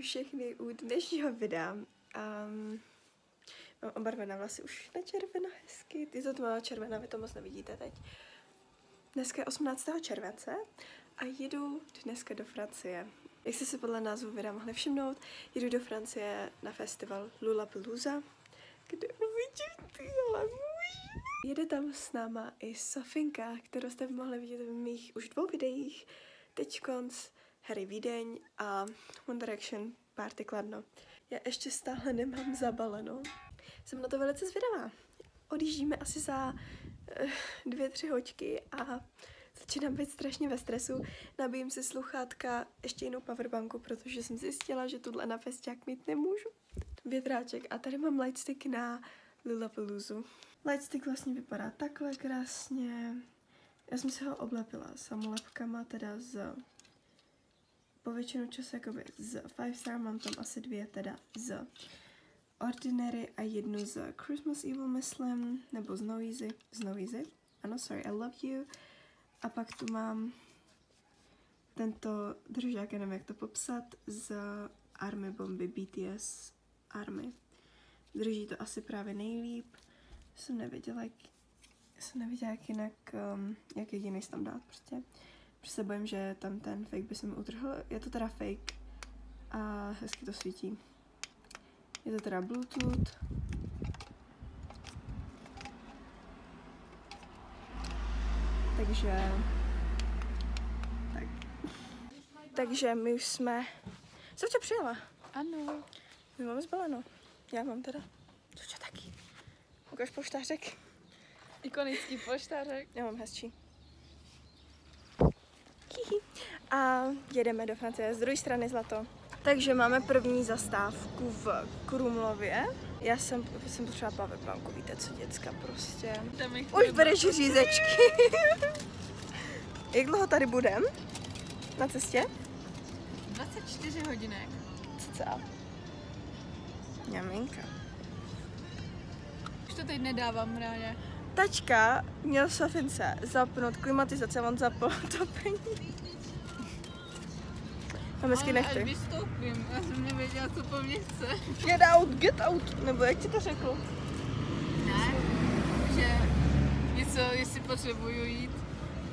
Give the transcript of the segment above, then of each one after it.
Zdravím všechny u dnešního videa. Mám obarvené vlasy už na červeno hezky. Je to tmavá červená, vy to moc nevidíte teď. Dneska je 18. července a jedu dneska do Francie. Jak jste si podle názvu videa mohli všimnout, jedu do Francie na festival Lollapalooza, kde uvidím tyhle muži. Jede tam s náma i Sofinka, kterou jste mohli vidět v mých už 2 videích. Teďkonc Harry Vídeň a One Direction Party Kladno. Já ještě stále nemám zabaleno. Jsem na to velice zvědavá. Odjíždíme asi za 2-3 hoďky a začínám být strašně ve stresu. Nabijím si sluchátka, ještě jinou powerbanku, protože jsem zjistila, že tuhle na festiák mít nemůžu. Větráček. A tady mám lightstick na Lollapaloozu. Lightstick vlastně vypadá takhle krásně. Já jsem si ho oblepila samolepkama, teda po většinu času jakoby z 5 star, mám tam asi 2 teda z Ordinary a jednu z Christmas Evil, myslím, nebo z No Easy. Ano, sorry, I love you. A pak tu mám tento držák, já nevím, jak to popsat, z Army Bomby, BTS Army. Drží to asi právě nejlíp. Jsem nevěděla, jak jinak, jak jediný tam dát prostě. Protože se bojím, že tam ten fake by se mi utrhl. Je to teda fake a hezky to svítí. Je to teda Bluetooth. Takže my už jsme... Sofia přijela. Ano. My máme zbaleno. Já mám teda. Sofia taky. Ukaž poštářek. Ikonický poštářek. Já mám hezčí. A jedeme do Francie z druhé strany zlato. Takže máme první zastávku v Krumlově. Já jsem potřeba powerbanku, víte co, děcka prostě. Už bereš řízečky. Jak dlouho tady budem? Na cestě? 24 hodinek. Cca. Ňaminka. Už to teď nedávám reálně. Tačka měl Sofince zapnout klimatizace, on zapl topení. Mám hezky nechty. Ale vystoupím, já jsem nevěděla, co po mně chce. Get out, nebo jak ti to řekl? Ne, že něco, jestli potřebuju jít.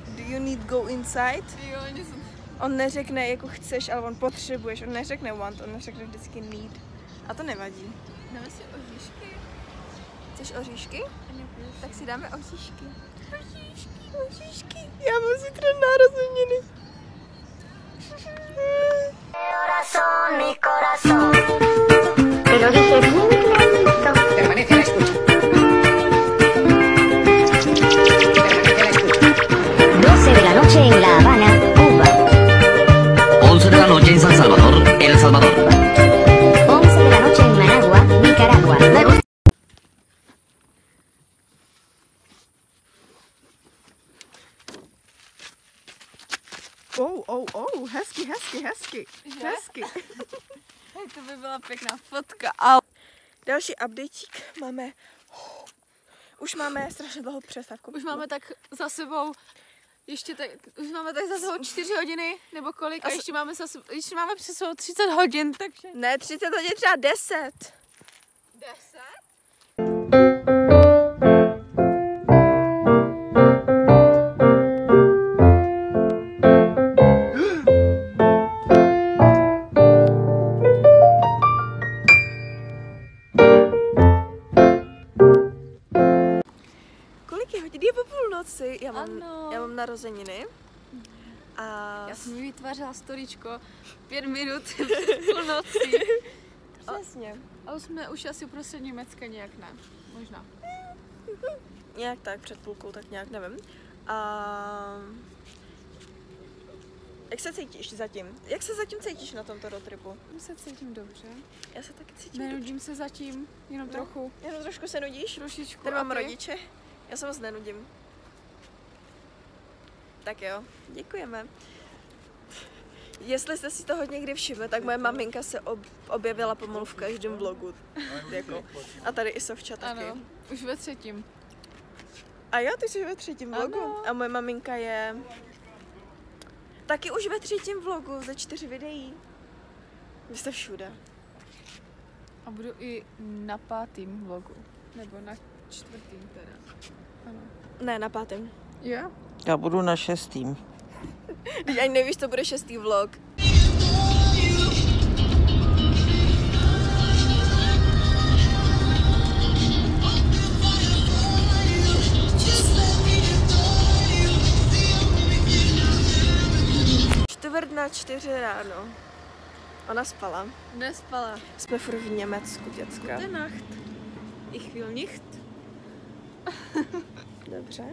Do you need go inside? Jo, něco. On neřekne, jako chceš, ale on potřebuješ. On neřekne want, on neřekne vždycky need. A to nevadí. Dáme si oříšky. Chceš oříšky? Ano, tak si dáme oříšky. Oříšky. Já mám zítra narozeniny. Corazón, mi corazón. Te lo dije bien clarito. Permanece a la escucha. Permanece a la escucha. 12 de la noche en La Habana, Cuba. 11 de la noche en San Salvador, El Salvador. 11 de la noche en Managua, Nicaragua. Luego... Hezky. Hezky. Hej, to by byla pěkná fotka, ale... Další updateík máme. Už máme strašně dlouhou přestávku. Už máme tak za sebou, už máme tak za sebou 4 hodiny, nebo kolik, a ještě máme přes sebou 30 hodin, takže... Ne, 30 hodin, třeba 10. 10? Je po půlnoci, já mám narozeniny. A já jsem mi vytvářela storíčko 5 minut před půlnocí. Přesně. A jsme už asi uprostřed Německa nějak, ne? Možná. Nějak tak, před půlkou, tak nějak, nevím. A jak se cítíš zatím? Jak se zatím cítíš na tomto roadtripu? Já se cítím dobře. Já se taky cítím Nenudím se zatím, jenom trochu. Jenom trošku se nudíš? Trošičku. Tady mám rodiče. Já se moc nenudím. Tak jo, děkujeme. Jestli jste si toho někdy všimli, tak moje maminka se objevila pomalu v každém vlogu. Jako. A tady i Sofča taky. Ano, už ve 3. A jo, ty jsi ve 3. vlogu. Ano. A moje maminka je taky už ve 3. vlogu ze 4 videí. Vy jste všude. A budu i na 5. vlogu. Nebo na 4. teda. Ano. Ne, na 5. Jo? Já budu na 6. Teď ani nevíš, to bude 6. vlog. Čtvrt na 4 ráno. Ona spala. Nespala. Jsme furt v Německu, děcka. Gute Nacht. Ich will nicht. Dobře.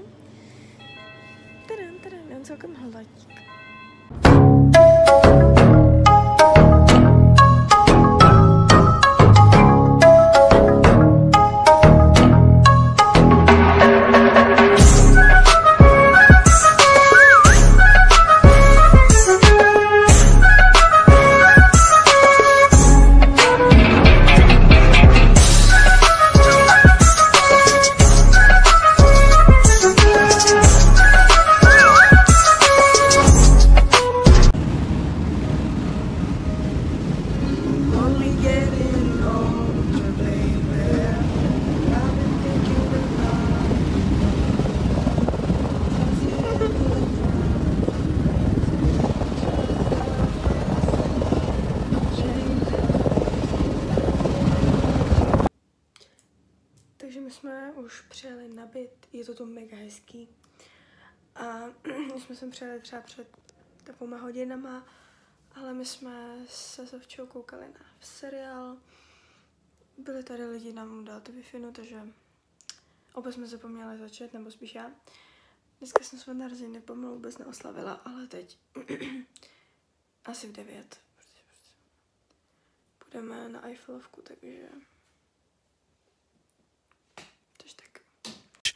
Tadam, je on celkem hladík. Takže my jsme už přijeli na byt, je to tu mega hezký. A my jsme sem přijeli třeba před 2 hodinama, ale my jsme se Sofčou koukali na seriál. Byli tady lidi nám dát Wi-Fi, takže opět jsme zapomněli začít, nebo spíš já. Dneska jsem své narozeniny pomalu vůbec neoslavila, ale teď asi v 9. Půjdeme na Eiffelovku, takže tak.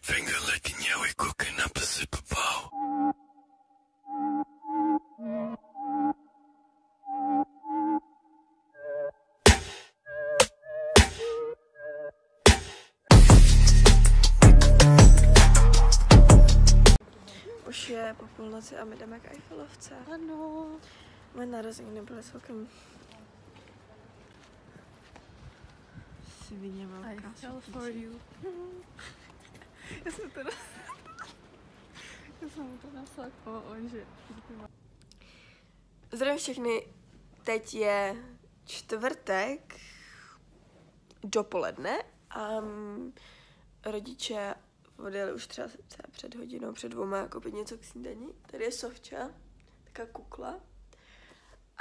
Finger licking, yeah, we cooking up a super bowl. Už je po půlnoci a my jdeme k Eiffelovce. Ano. Moje narozeniny byly celkem svině velká. Eiffel for you. Já jsem to napsala že Zdravím všechny, teď je čtvrtek dopoledne a rodiče odjeli už třeba před hodinou, před 2 koupit něco k snídani. Tady je Sofča, taková kukla.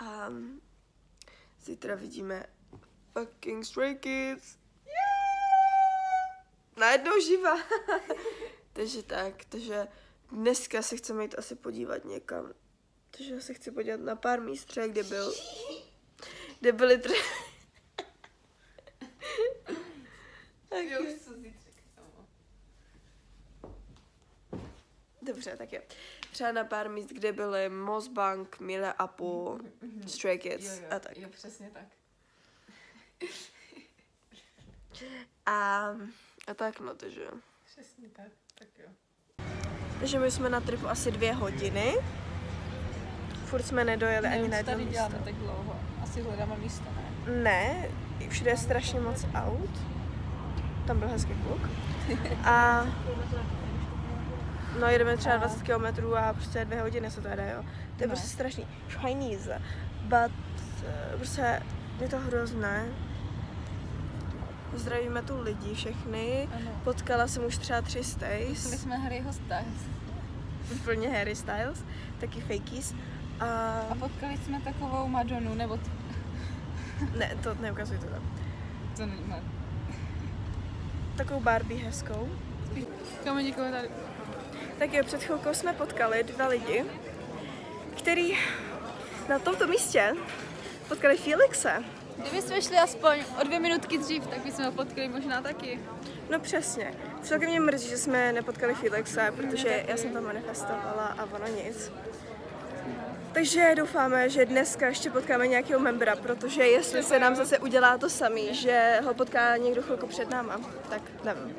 A zítra vidíme fucking Stray Kids. Najednou živa. takže dneska se chceme jít asi podívat někam. Takže se chci podívat na pár míst, třeba kde byly Dobře, tak jo. Třeba na pár míst, kde byly Mosbank, Mile Apu, Stray Kids a tak. Jo, přesně tak. A tak no, takže. Přesně tak, tak jo. Takže my jsme na tripu asi 2 hodiny. Furt jsme nedojeli ani na jedno tady místo. děláme tak dlouho. Asi hledáme místo, ne? Ne, všude je strašně moc aut. Tam byl hezký kluk. A no, jedeme třeba 20 km a prostě 2 hodiny se to jede, jo. To je prostě strašný. Chinese. But prostě je to hrozné. Zdravíme tu lidi všechny. Ano. Potkala jsem už třeba 3 stays. My jsme Harryho Styles. Úplně Harry Styles, taky fakies. A potkali jsme takovou Madonu, nebo... Ne, to neukazuj to tam. To není Madonna. Takovou Barbie hezkou. Kam někoho tady? Tak jo, před chvilkou jsme potkali 2 lidi, který na tomto místě potkali Felixe. Kdyby jsme šli aspoň o 2 minutky dřív, tak bychom ho potkali možná taky. No přesně. Celkem mě mrzí, že jsme nepotkali Felixe, protože já jsem tam manifestovala a ono nic. Takže doufáme, že dneska ještě potkáme nějakého membera, protože jestli se nám zase udělá to samý, že ho potká někdo chvilku před náma, tak nevím.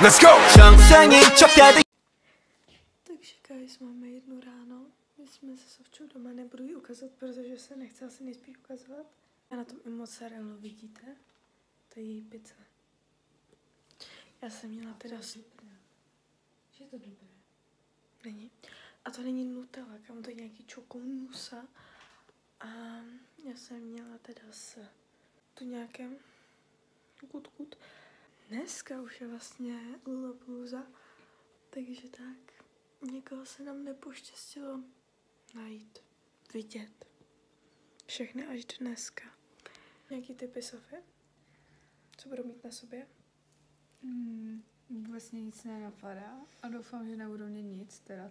Let's go. Takže guys, máme 1 ráno. My jsme se Sofčou doma, nebudu ji ukazovat, protože se nechce asi nejspíš ukazovat. A na tom i mozzarellu vidíte? To je její pizza. Já jsem měla teda... Je to dobré. Není. A to není Nutella, kam to je nějaký čokonusa. A já jsem měla teda s tu nějakém kut. Dneska už je vlastně Lollapalooza, takže tak. Někoho se nám nepoštěstilo najít, vidět. Všechny až dneska. Nějaký typy, Sofie? Co budou mít na sobě? Vůbec mě nic nenapadá a doufám, že nebudou mít nic teda.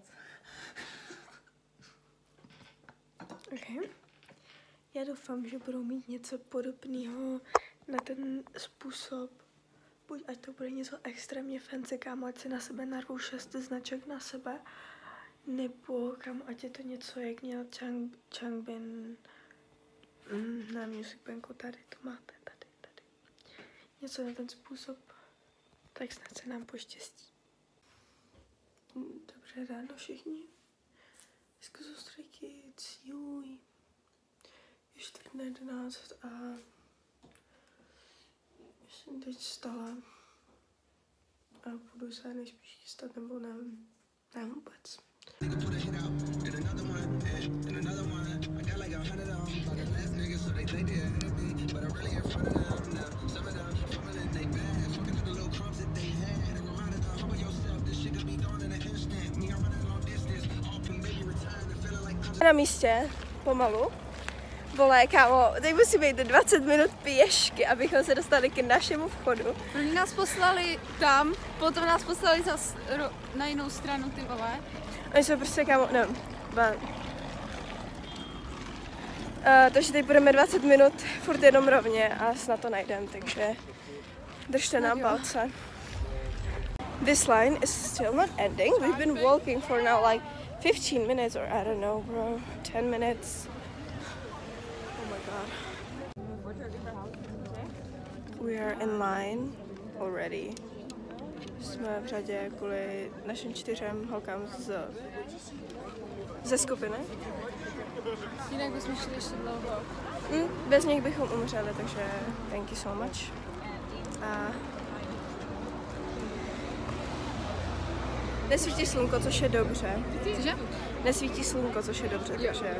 Okay. Já doufám, že budou mít něco podobného na ten způsob. Buď ať to bude něco extrémně fancy, kámo, ať si na sebe narvou 6 značek na sebe, nebo kámo, ať je to něco, jak měl Changbin na Music Banku, tady to máte, tady. Něco na ten způsob, tak snad se nám poštěstí. Dobře ráno všichni. Dneska jsou Stray Kids, juj. Je 4:11 a jsem teď vstala a budu se nejspíš chystat, nebo nevím vůbec. Na místě, pomalu. Vole, kámo, teď musí být 20 minut pěšky, abychom se dostali k našemu vchodu. Oni nás poslali tam, potom nás poslali zas na jinou stranu, ty vole. Oni jsou prostě, kámo, nevím, takže teď budeme 20 minut furt jenom rovně a snad to najdeme, takže držte nám palce. This line is still not ending. We've been walking for now like 15 minutes or I don't know, bro, 10 minutes. Oh my god. We are in line already. Jsme v řadě kvůli našim 4 holkám ze skupiny. Jinak bychom šli ještě dlouho. Bez nich bychom umřeli, takže thank you so much. A nesvítí slunko, což je dobře. Cože? Nesvítí slunko, což je dobře, takže...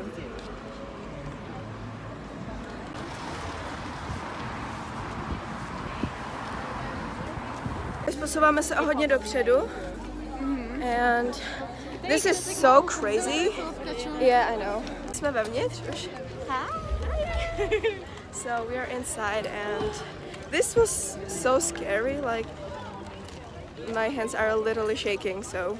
Posouváme se o hodně dopředu. And this is so crazy. Yeah, I know. Jsme vevnitř už. So we are inside and this was so scary, like my hands are literally shaking, so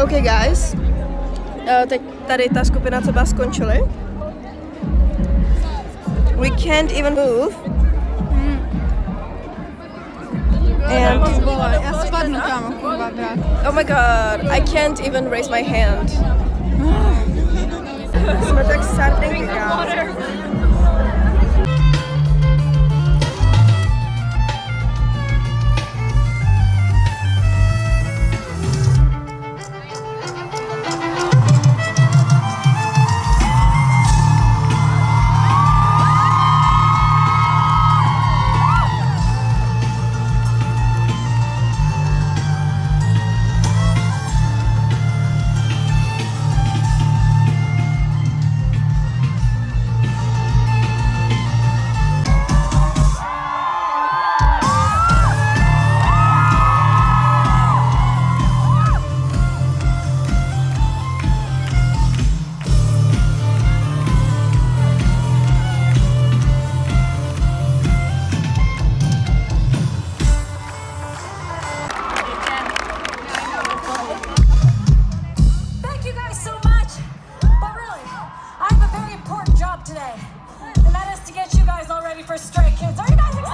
okay guys, teď tady ta skupina třeba skončily. We can't even move. And já spadnu, kámo, kurva, brát. oh my god, I can't even raise my hand. Jsme tak sardinky, kámo. Today, and that is to get you guys all ready for Stray Kids. Are you guys excited?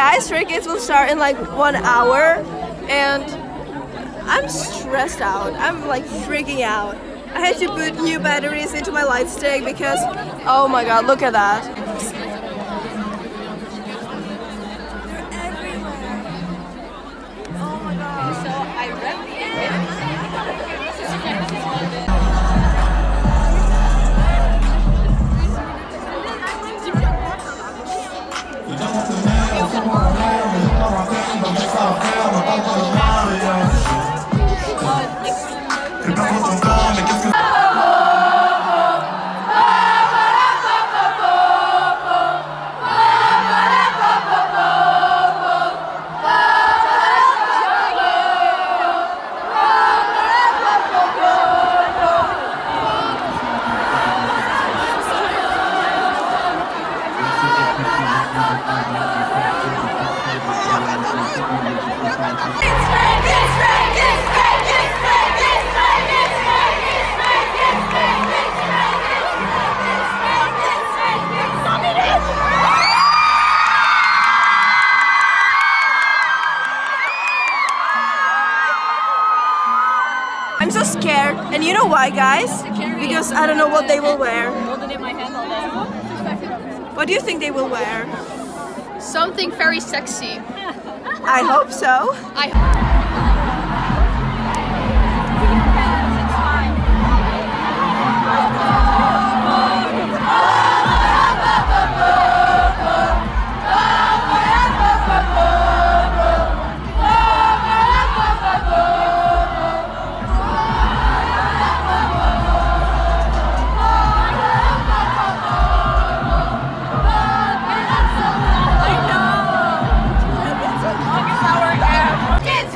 guys, Stray Kids will start in like 1 hour, and I'm stressed out. I'm like freaking out. I had to put new batteries into my light stick because, oh my god, look at that. They're everywhere. Oh my god. So I read I'm so scared, and you know why, guys? Because I don't know what they will wear. What do you think they will wear? Something very sexy. I hope so. It's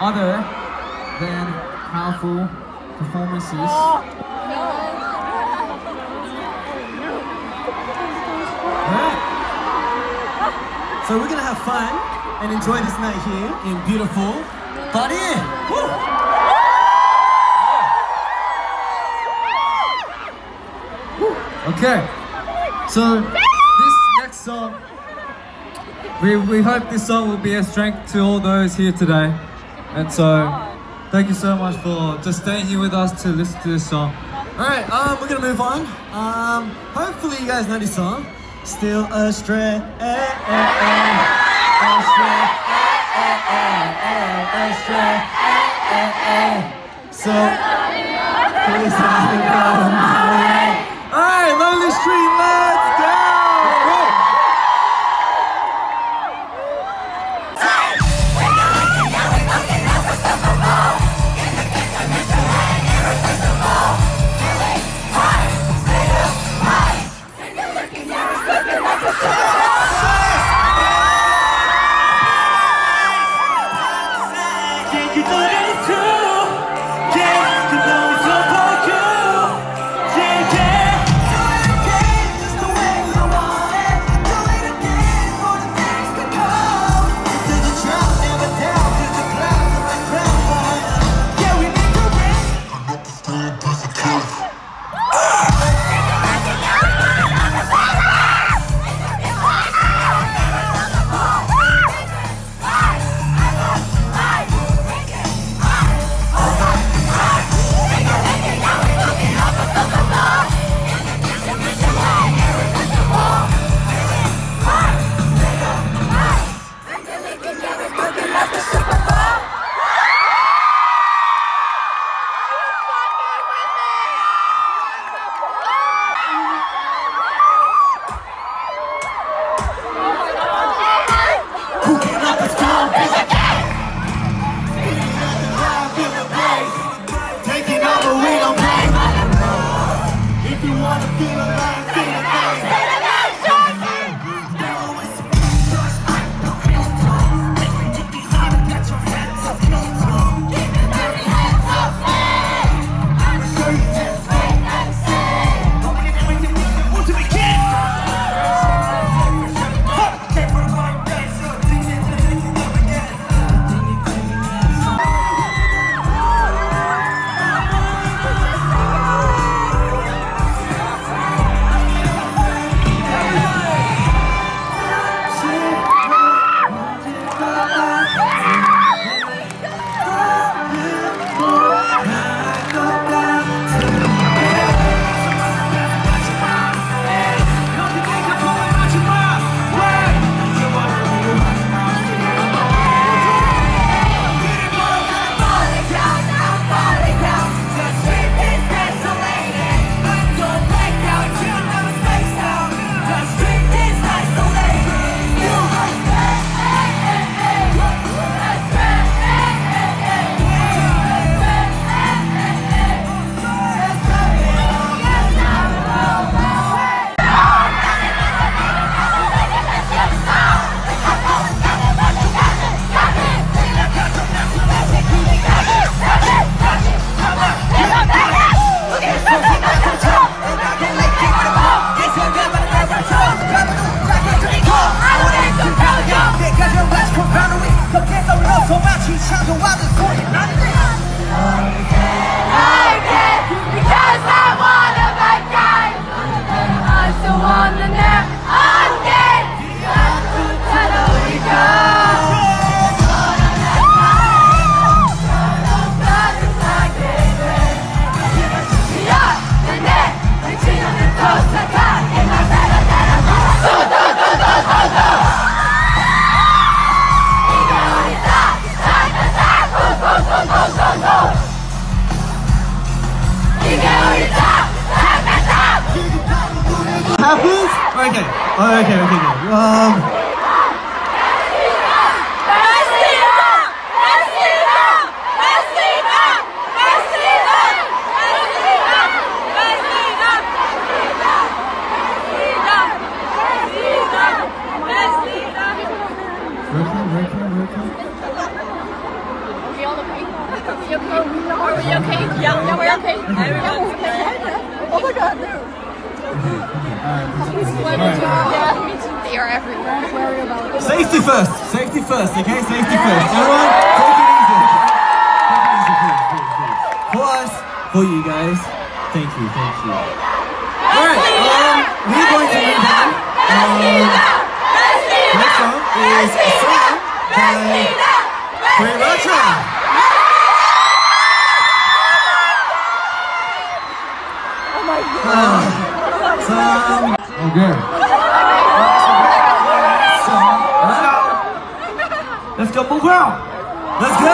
other than powerful performances. Alright. So we're gonna have fun and enjoy this night here in beautiful Paris. Woo! Okay, so this next song, we hope this song will be a strength to all those here today. And so, thank you so much for just staying here with us to listen to this song. Alright, we're gonna move on. Hopefully you guys know this song. Still astray, so please let me go my way. Alright, Lonely Street, let's go! we okay? Are we okay? Yeah, we're okay. Everyone's okay. Oh my god, no. They are everywhere. Safety first, okay? Safety first. Everyone, take it easy. Please. For us, for you guys. Thank you. Alright, we're going to move on. Next song is a song by Sriracha. Oh my god. Okay. Let's go, move out. Let's go.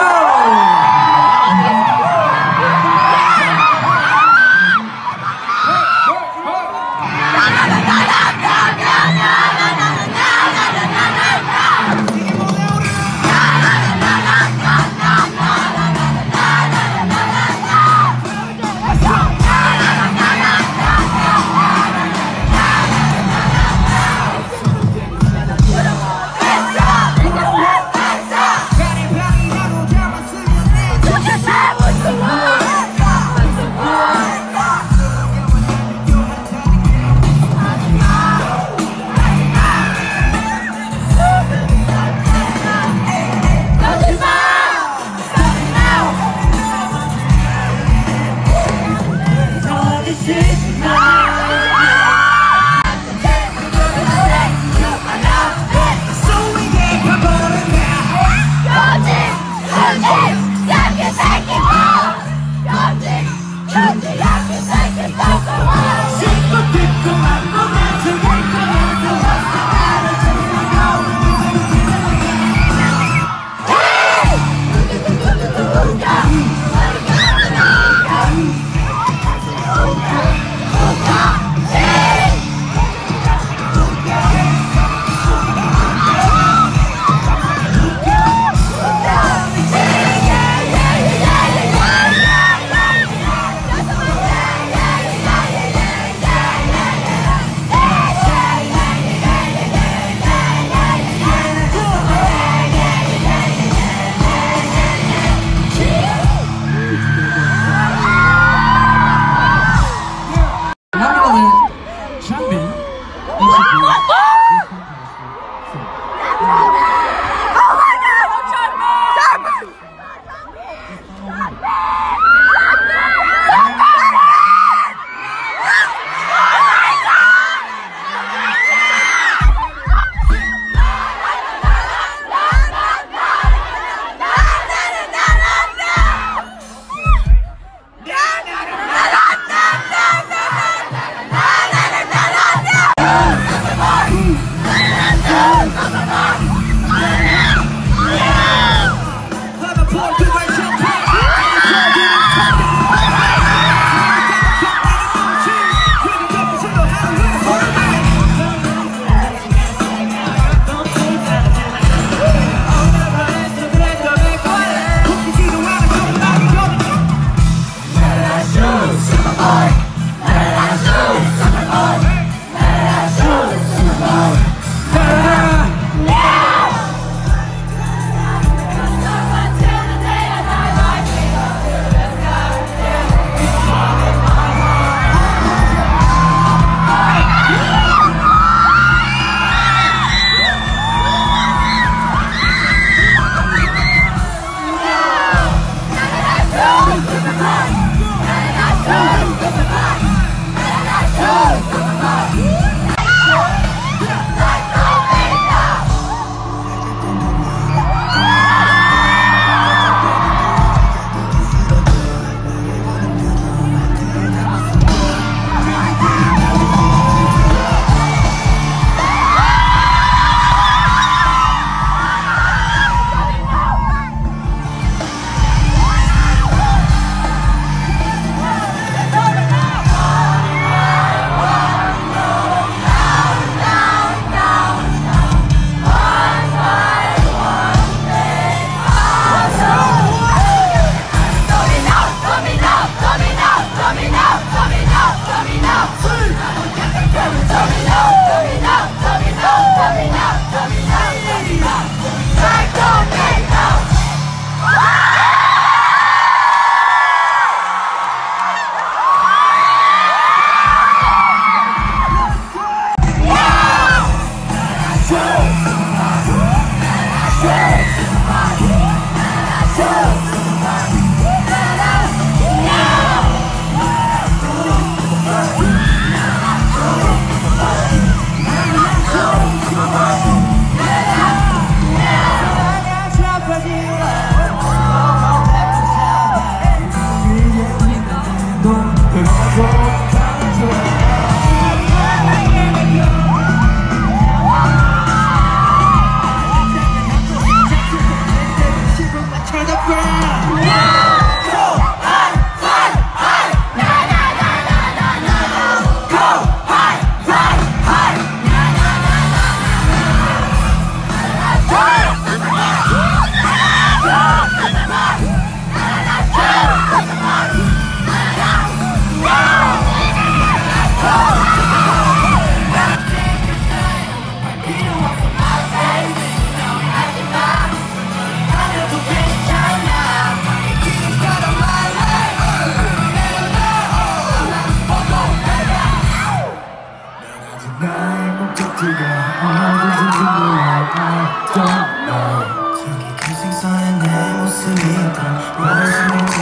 있으니까 원하시는 걸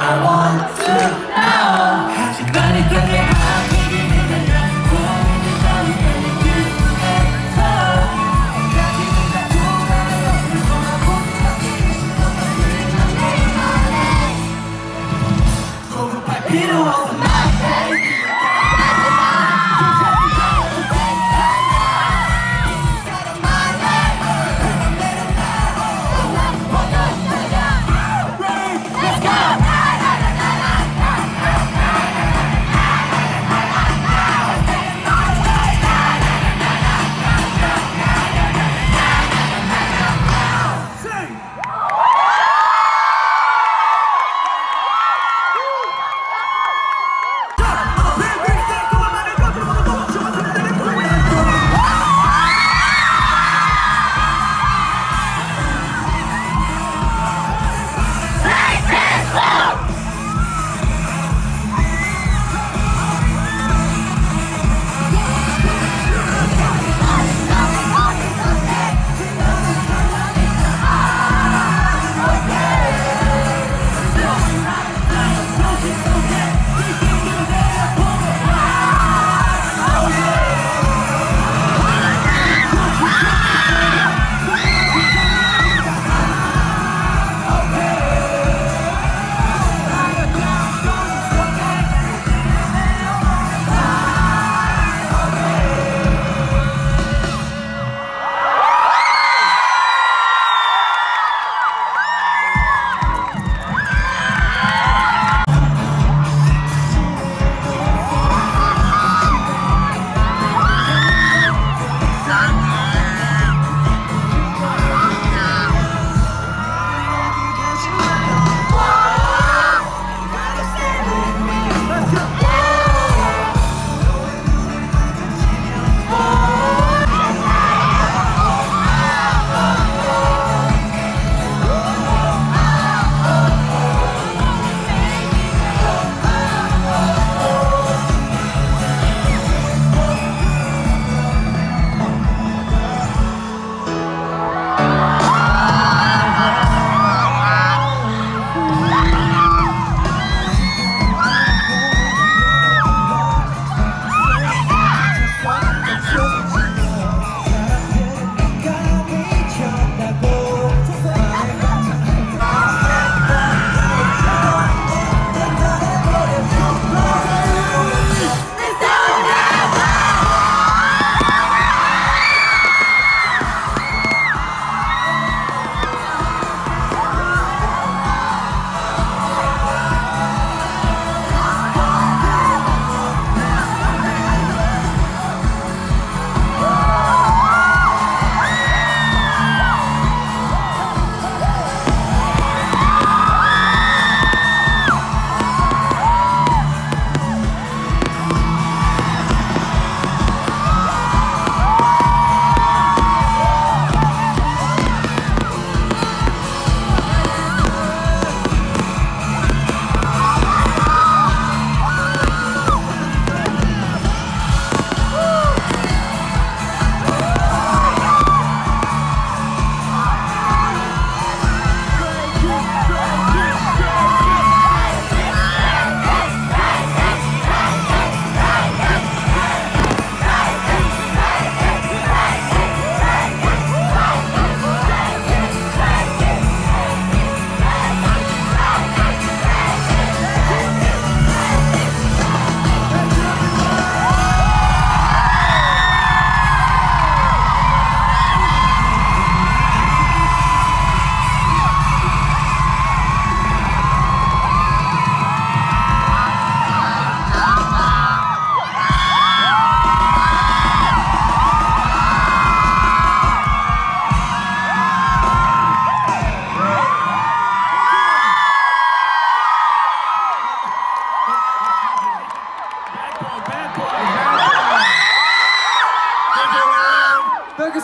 I want to know 시간이 그래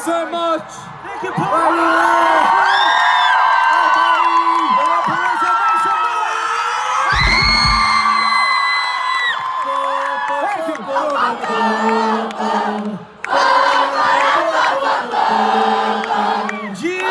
so much. Thank you, Paul. Yeah.